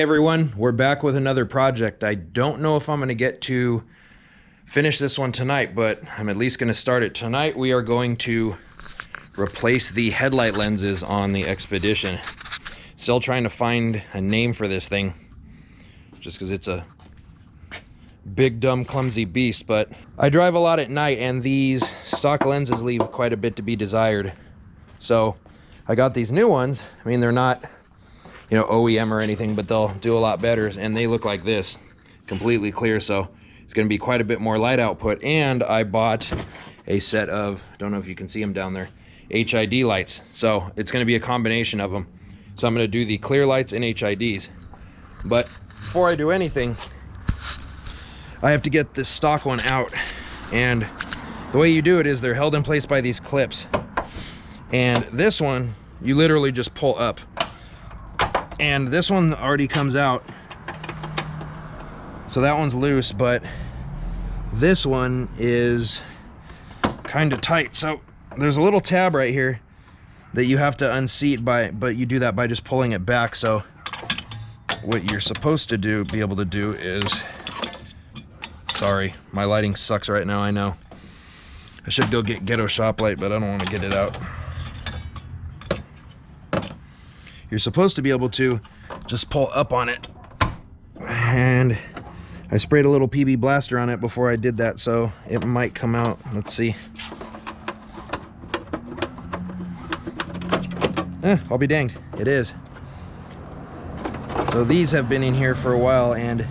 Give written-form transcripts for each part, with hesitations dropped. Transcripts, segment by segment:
Everyone, we're back with another project. I don't know if I'm going to get to finish this one tonight, but I'm at least going to start it tonight. We are going to replace the headlight lenses on the Expedition. Still trying to find a name for this thing, just because it's a big, dumb, clumsy beast. But I drive a lot at night, and these stock lenses leave quite a bit to be desired. So I got these new ones. I mean, they're not, you know, OEM or anything, but they'll do a lot better, and they look like this, completely clear. So it's going to be quite a bit more light output. And I bought a set of, don't know if you can see them down there, HID lights. So it's going to be a combination of them. So I'm going to do the clear lights and HIDs. But before I do anything, I have to get this stock one out. And the way you do it is they're held in place by these clips. And this one, you literally just pull up. And this one already comes out, so that one's loose, but this one is kind of tight. So there's a little tab right here that you have to unseat by, but you do that by just pulling it back. So what you're supposed to do, be able to do is, sorry, my lighting sucks right now, I know. I should go get ghetto shop light, but I don't want to get it out. You're supposed to be able to just pull up on it. And I sprayed a little PB blaster on it before I did that, so it might come out. Let's see. I'll be danged. It is. So these have been in here for a while, and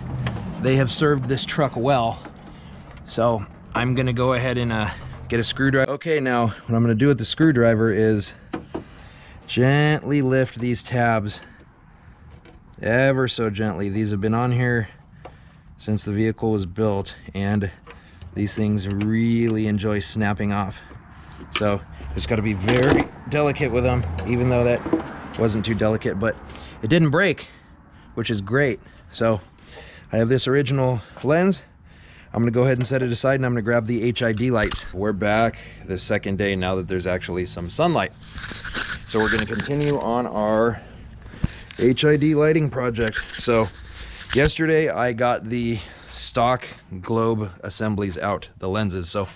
they have served this truck well. So I'm gonna go ahead and get a screwdriver. Okay, now what I'm gonna do with the screwdriver is gently lift these tabs ever so gently. These have been on here since the vehicle was built, and these things really enjoy snapping off. So just got to be very delicate with them, even though that wasn't too delicate, but it didn't break, which is great. So I have this original lens. I'm gonna go ahead and set it aside, and I'm gonna grab the HID lights. We're back the second day now that there's actually some sunlight. So we're going to continue on our HID lighting project. So yesterday I got the stock globe assemblies out, the lenses. So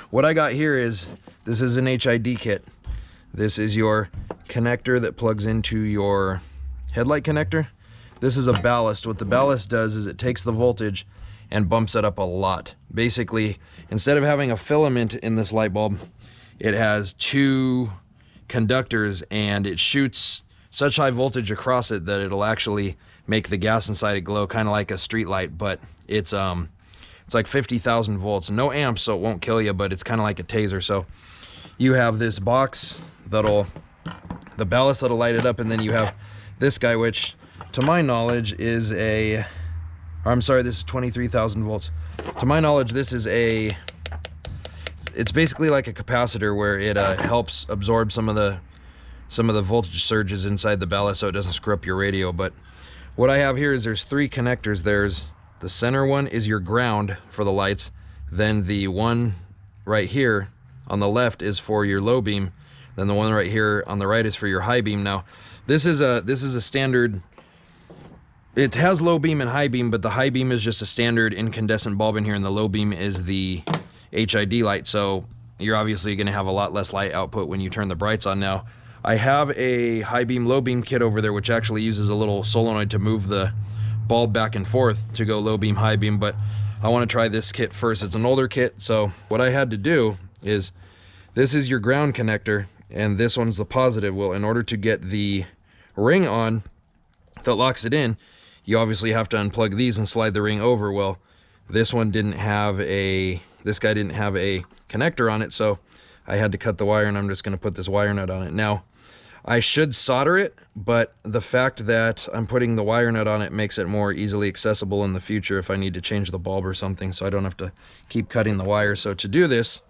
what I got here is, this is an HID kit. This is your connector that plugs into your headlight connector. This is a ballast. What the ballast does is it takes the voltage and bumps it up a lot. Basically, instead of having a filament in this light bulb, it has two conductors, and it shoots such high voltage across it that it'll actually make the gas inside it glow, kind of like a street light. But it's like 50,000 volts, no amps, so it won't kill you, but it's kind of like a taser. So you have this box that'll, the ballast that'll light it up, and then you have this guy, which to my knowledge is a, or I'm sorry, this is 23,000 volts. To my knowledge, this is a, it's basically like a capacitor where it helps absorb some of the voltage surges inside the ballast, so it doesn't screw up your radio. But what I have here is there's three connectors. There's the center one is your ground for the lights. Then the one right here on the left is for your low beam. Then the one right here on the right is for your high beam. Now, this is a standard. It has low beam and high beam, but the high beam is just a standard incandescent bulb in here, and the low beam is the HID light. So you're obviously going to have a lot less light output when you turn the brights on. Now, I have a high beam low beam kit over there, which actually uses a little solenoid to move the bulb back and forth to go low beam, high beam, but I want to try this kit first. It's an older kit. So what I had to do is, this is your ground connector and this one's the positive. Well, in order to get the ring on that locks it in, you obviously have to unplug these and slide the ring over. Well, this one didn't have a, this guy didn't have a connector on it, so I had to cut the wire, and I'm just going to put this wire nut on it. Now, I should solder it, but the fact that I'm putting the wire nut on it makes it more easily accessible in the future if I need to change the bulb or something, so I don't have to keep cutting the wire. So to do this,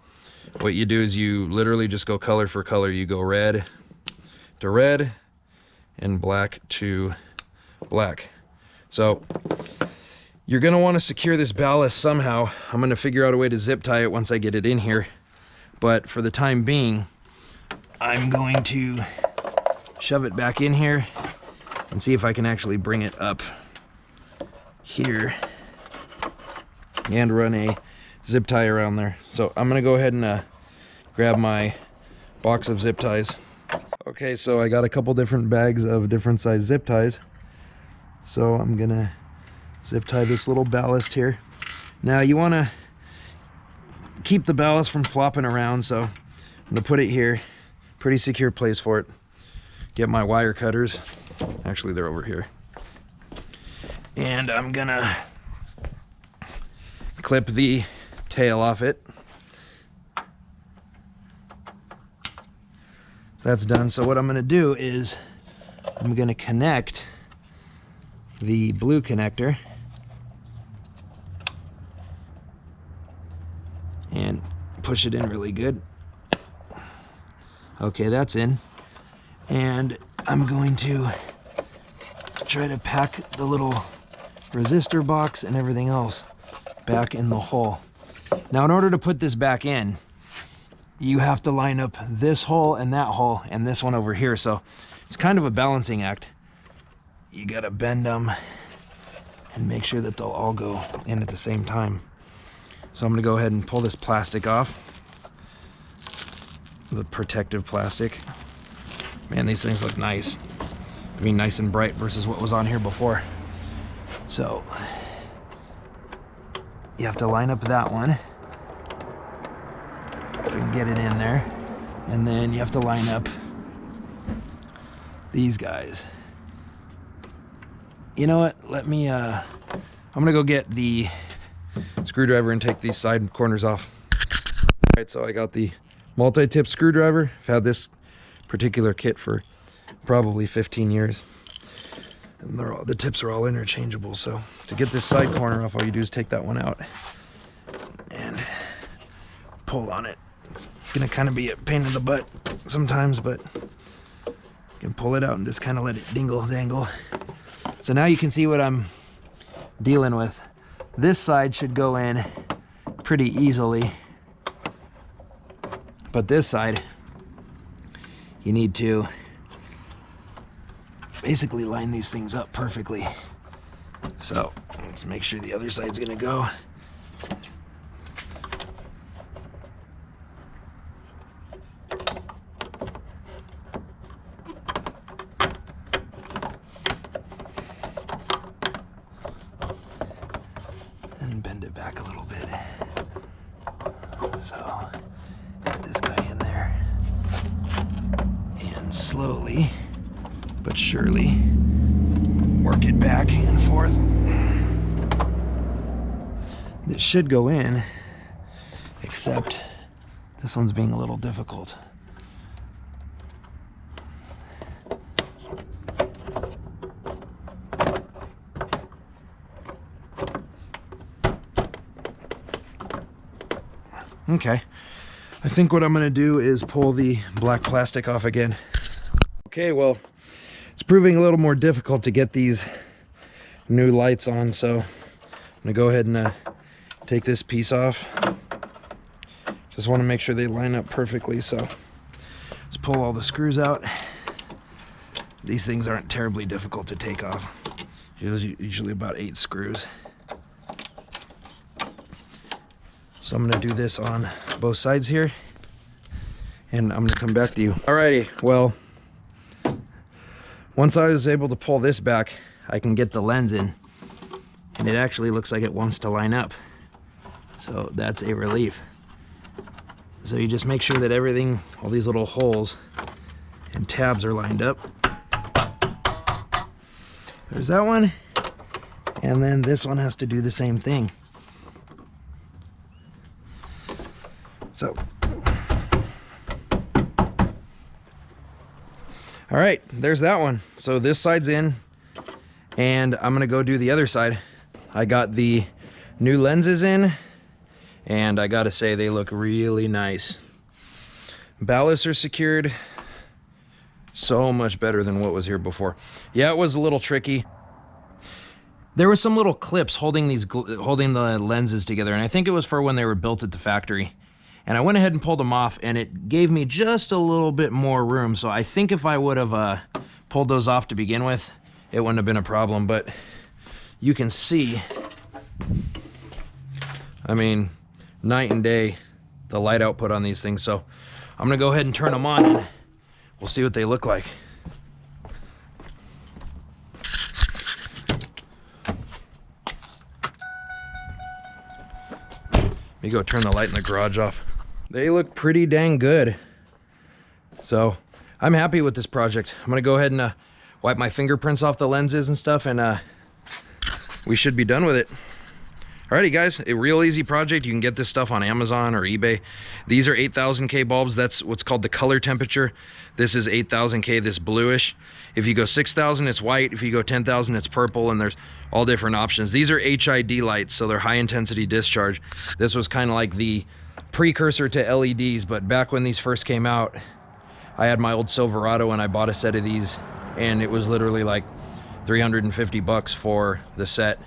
what you do is you literally just go color for color. You go red to red and black to black. So you're going to want to secure this ballast somehow. I'm going to figure out a way to zip tie it once I get it in here. But for the time being, I'm going to shove it back in here and see if I can actually bring it up. here and run a zip tie around there. So I'm gonna go ahead and grab my box of zip ties. Okay, so I got a couple different bags of different size zip ties. So I'm gonna zip tie this little ballast here. Now you wanna keep the ballast from flopping around, so I'm gonna put it here. Pretty secure place for it. Get my wire cutters. Actually, they're over here. And I'm gonna clip the tail off it. So that's done. So what I'm gonna do is I'm gonna connect the blue connector and push it in really good. Okay, that's in. And I'm going to try to pack the little resistor box and everything else back in the hole. Now, in order to put this back in, you have to line up this hole and that hole and this one over here. So it's kind of a balancing act. You gotta bend them and make sure that they'll all go in at the same time. So I'm gonna go ahead and pull this plastic off, the protective plastic. Man, these things look nice. I mean, nice and bright versus what was on here before. So you have to line up that one. You can get it in there. And then you have to line up these guys. You know what? Let me, I'm gonna go get the screwdriver and take these side corners off. All right, so I got the multi-tip screwdriver. I've had this particular kit for probably 15 years. And the tips are all interchangeable, so to get this side corner off, all you do is take that one out and pull on it. It's gonna kind of be a pain in the butt sometimes, but you can pull it out and just kind of let it dingle dangle. So now you can see what I'm dealing with. This side should go in pretty easily, but this side, you need to basically line these things up perfectly. So let's make sure the other side's gonna go. And bend it back a little bit. So get this guy in there. And slowly but surely work it back and forth. This should go in, except this one's being a little difficult. Okay, I think what I'm gonna do is pull the black plastic off again. Okay, well, it's proving a little more difficult to get these new lights on, so I'm gonna go ahead and take this piece off. Just want to make sure they line up perfectly, so let's pull all the screws out. These things aren't terribly difficult to take off. Usually about 8 screws. So I'm gonna do this on both sides here, and I'm gonna come back to you. Alrighty, well, once I was able to pull this back, I can get the lens in, and it actually looks like it wants to line up. So that's a relief. So you just make sure that everything, all these little holes and tabs are lined up. There's that one, and then this one has to do the same thing. So, all right, there's that one. So this side's in, and I'm gonna go do the other side. I got the new lenses in, and I gotta say they look really nice. Ballasts are secured so much better than what was here before. Yeah, it was a little tricky. There were some little clips holding the lenses together, and I think it was for when they were built at the factory. And I went ahead and pulled them off, and it gave me just a little bit more room. So I think if I would have pulled those off to begin with, it wouldn't have been a problem. But you can see, I mean, night and day, the light output on these things. So I'm gonna go ahead and turn them on and we'll see what they look like. Let me go turn the light in the garage off. They look pretty dang good. So I'm happy with this project. I'm gonna go ahead and wipe my fingerprints off the lenses and stuff, and we should be done with it. Alrighty guys, a real easy project. You can get this stuff on Amazon or eBay. These are 8000K bulbs. That's what's called the color temperature. This is 8000K, this bluish. If you go 6000, it's white. If you go 10,000, it's purple, and there's all different options. These are HID lights, so they're high intensity discharge. This was kind of like the precursor to LEDs, but back when these first came out, I had my old Silverado and I bought a set of these, and it was literally like 350 bucks for the set.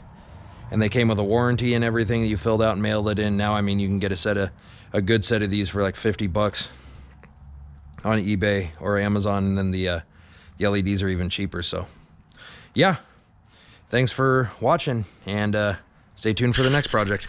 And they came with a warranty and everything that you filled out and mailed it in. Now, I mean, you can get a good set of these for like 50 bucks on eBay or Amazon, and then the LEDs are even cheaper. So yeah, thanks for watching, and stay tuned for the next project.